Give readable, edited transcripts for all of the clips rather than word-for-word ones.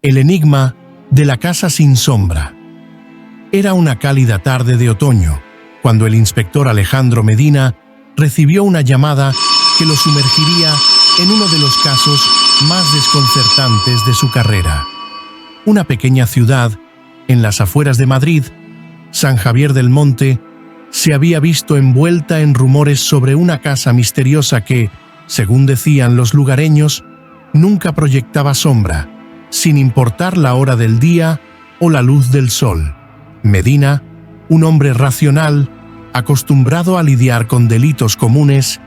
El enigma de la casa sin sombra. Era una cálida tarde de otoño, cuando el inspector Alejandro Medina recibió una llamada que lo sumergiría en uno de los casos más desconcertantes de su carrera. Una pequeña ciudad, en las afueras de Madrid, San Javier del Monte, se había visto envuelta en rumores sobre una casa misteriosa que, según decían los lugareños, nunca proyectaba sombra, sin importar la hora del día o la luz del sol. Medina, un hombre racional, acostumbrado a lidiar con delitos comunes,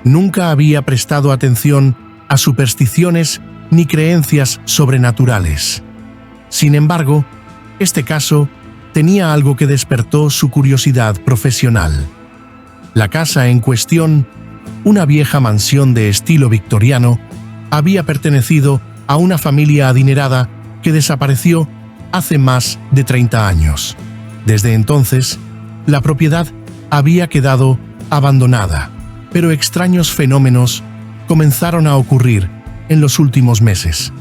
nunca había prestado atención a supersticiones ni creencias sobrenaturales. Sin embargo, este caso tenía algo que despertó su curiosidad profesional. La casa en cuestión, una vieja mansión de estilo victoriano, había pertenecido a una familia adinerada que desapareció hace más de 30 años. Desde entonces, la propiedad había quedado abandonada, pero extraños fenómenos comenzaron a ocurrir en los últimos meses.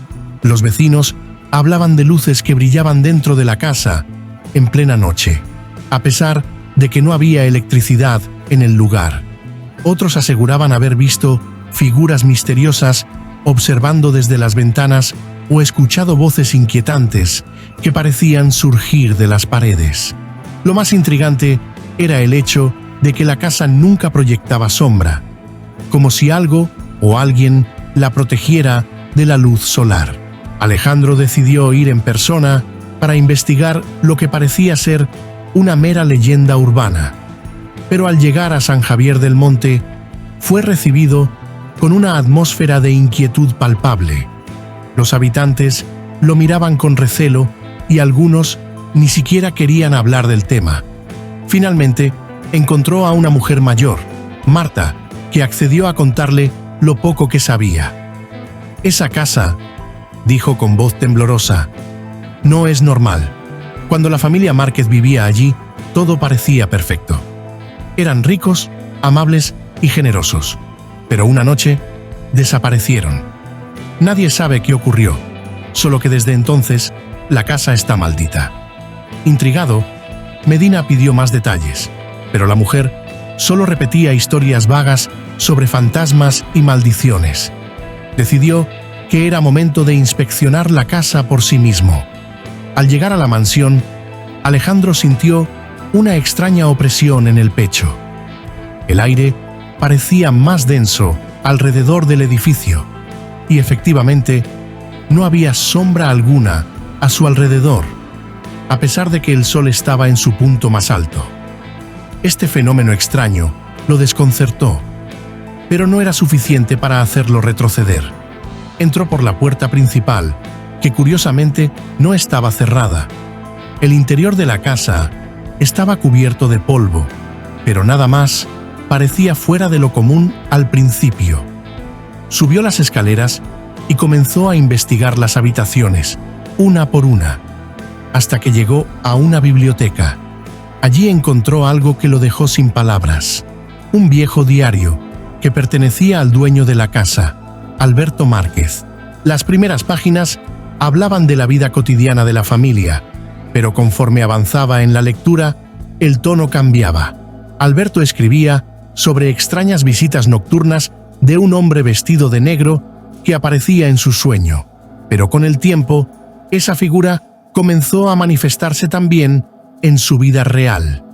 Los vecinos hablaban de luces que brillaban dentro de la casa en plena noche, a pesar de que no había electricidad en el lugar. Otros aseguraban haber visto figuras misteriosas observando desde las ventanas o escuchado voces inquietantes que parecían surgir de las paredes. Lo más intrigante era el hecho de que la casa nunca proyectaba sombra, como si algo o alguien la protegiera de la luz solar. Alejandro decidió ir en persona para investigar lo que parecía ser una mera leyenda urbana. Pero al llegar a San Javier del Monte, fue recibido con una atmósfera de inquietud palpable. Los habitantes lo miraban con recelo y algunos ni siquiera querían hablar del tema. Finalmente, encontró a una mujer mayor, Marta, que accedió a contarle lo poco que sabía. «Esa casa», dijo con voz temblorosa, «no es normal. Cuando la familia Márquez vivía allí, todo parecía perfecto. Eran ricos, amables y generosos. Pero una noche desaparecieron. Nadie sabe qué ocurrió, solo que desde entonces la casa está maldita». Intrigado, Medina pidió más detalles, pero la mujer solo repetía historias vagas sobre fantasmas y maldiciones. Decidió que era momento de inspeccionar la casa por sí mismo. Al llegar a la mansión, Alejandro sintió una extraña opresión en el pecho. El aire parecía más denso alrededor del edificio, y efectivamente no había sombra alguna a su alrededor, a pesar de que el sol estaba en su punto más alto. Este fenómeno extraño lo desconcertó, pero no era suficiente para hacerlo retroceder. Entró por la puerta principal, que curiosamente no estaba cerrada. El interior de la casa estaba cubierto de polvo, pero nada más parecía fuera de lo común al principio. Subió las escaleras y comenzó a investigar las habitaciones, una por una, hasta que llegó a una biblioteca. Allí encontró algo que lo dejó sin palabras: un viejo diario que pertenecía al dueño de la casa, Alberto Márquez. Las primeras páginas hablaban de la vida cotidiana de la familia, pero conforme avanzaba en la lectura, el tono cambiaba. Alberto escribía sobre extrañas visitas nocturnas de un hombre vestido de negro que aparecía en su sueño, pero con el tiempo, esa figura comenzó a manifestarse también en su vida real.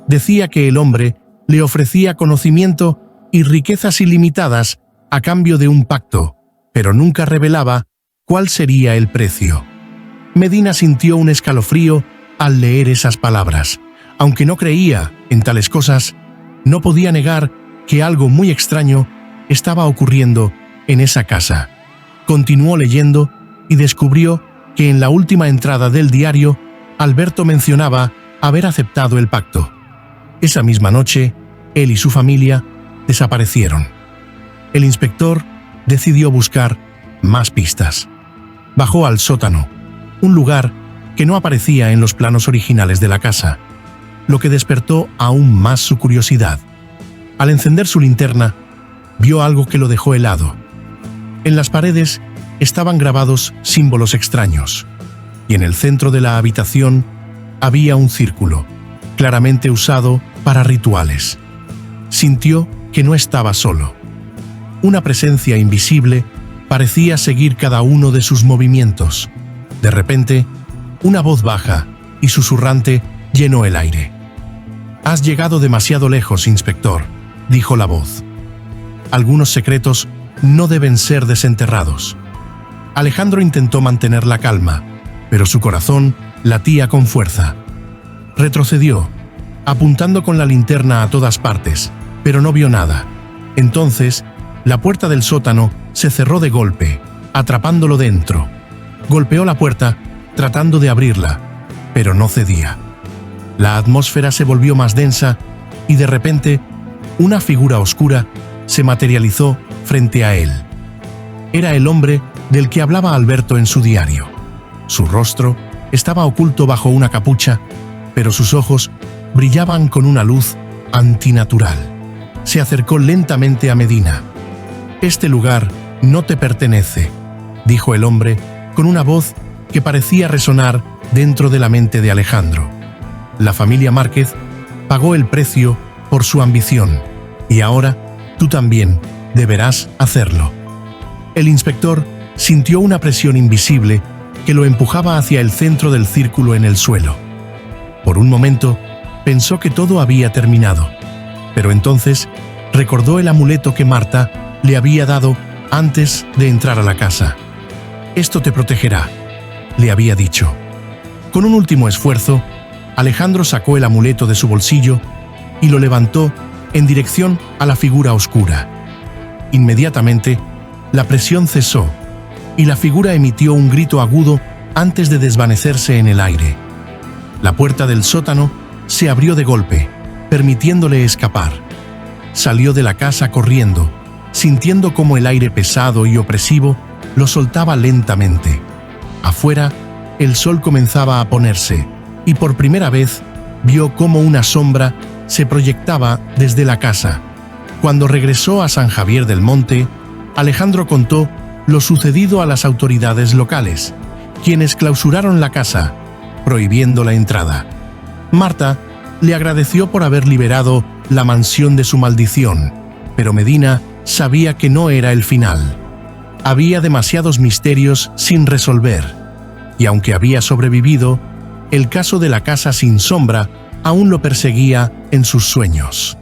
Decía que el hombre le ofrecía conocimiento y riquezas ilimitadas a cambio de un pacto, pero nunca revelaba cuál sería el precio. Medina sintió un escalofrío al leer esas palabras. Aunque no creía en tales cosas, no podía negar que algo muy extraño estaba ocurriendo en esa casa. Continuó leyendo y descubrió que en la última entrada del diario, Alberto mencionaba haber aceptado el pacto. Esa misma noche, él y su familia desaparecieron. El inspector decidió buscar más pistas. Bajó al sótano, un lugar que no aparecía en los planos originales de la casa, lo que despertó aún más su curiosidad. Al encender su linterna, vio algo que lo dejó helado. En las paredes estaban grabados símbolos extraños. y en el centro de la habitación había un círculo, claramente usado para rituales. Sintió que no estaba solo. Una presencia invisible parecía seguir cada uno de sus movimientos. De repente, una voz baja y susurrante llenó el aire. «Has llegado demasiado lejos, inspector», dijo la voz. «Algunos secretos no deben ser desenterrados». Alejandro intentó mantener la calma, pero su corazón latía con fuerza. Retrocedió, apuntando con la linterna a todas partes, pero no vio nada. Entonces, la puerta del sótano se cerró de golpe, atrapándolo dentro. Golpeó la puerta, tratando de abrirla, pero no cedía. La atmósfera se volvió más densa y de repente, una figura oscura se materializó frente a él. Era el hombre del que hablaba Alberto en su diario. Su rostro estaba oculto bajo una capucha, pero sus ojos brillaban con una luz antinatural. Se acercó lentamente a Medina. «Este lugar no te pertenece», dijo el hombre con una voz que parecía resonar dentro de la mente de Alejandro. «La familia Márquez pagó el precio por su ambición, y ahora tú también deberás hacerlo». El inspector sintió una presión invisible que lo empujaba hacia el centro del círculo en el suelo. Por un momento, pensó que todo había terminado, pero entonces recordó el amuleto que Marta le había dado antes de entrar a la casa. «Esto te protegerá», le había dicho. Con un último esfuerzo, Alejandro sacó el amuleto de su bolsillo y lo levantó en dirección a la figura oscura. Inmediatamente, la presión cesó y la figura emitió un grito agudo antes de desvanecerse en el aire. La puerta del sótano se abrió de golpe, permitiéndole escapar. Salió de la casa corriendo, sintiendo cómo el aire pesado y opresivo lo soltaba lentamente. Afuera, el sol comenzaba a ponerse, y por primera vez vio cómo una sombra se proyectaba desde la casa. Cuando regresó a San Javier del Monte, Alejandro contó lo sucedido a las autoridades locales, quienes clausuraron la casa, prohibiendo la entrada. Marta le agradeció por haber liberado la mansión de su maldición, pero Medina sabía que no era el final. Había demasiados misterios sin resolver, y aunque había sobrevivido, el caso de la casa sin sombra aún lo perseguía en sus sueños.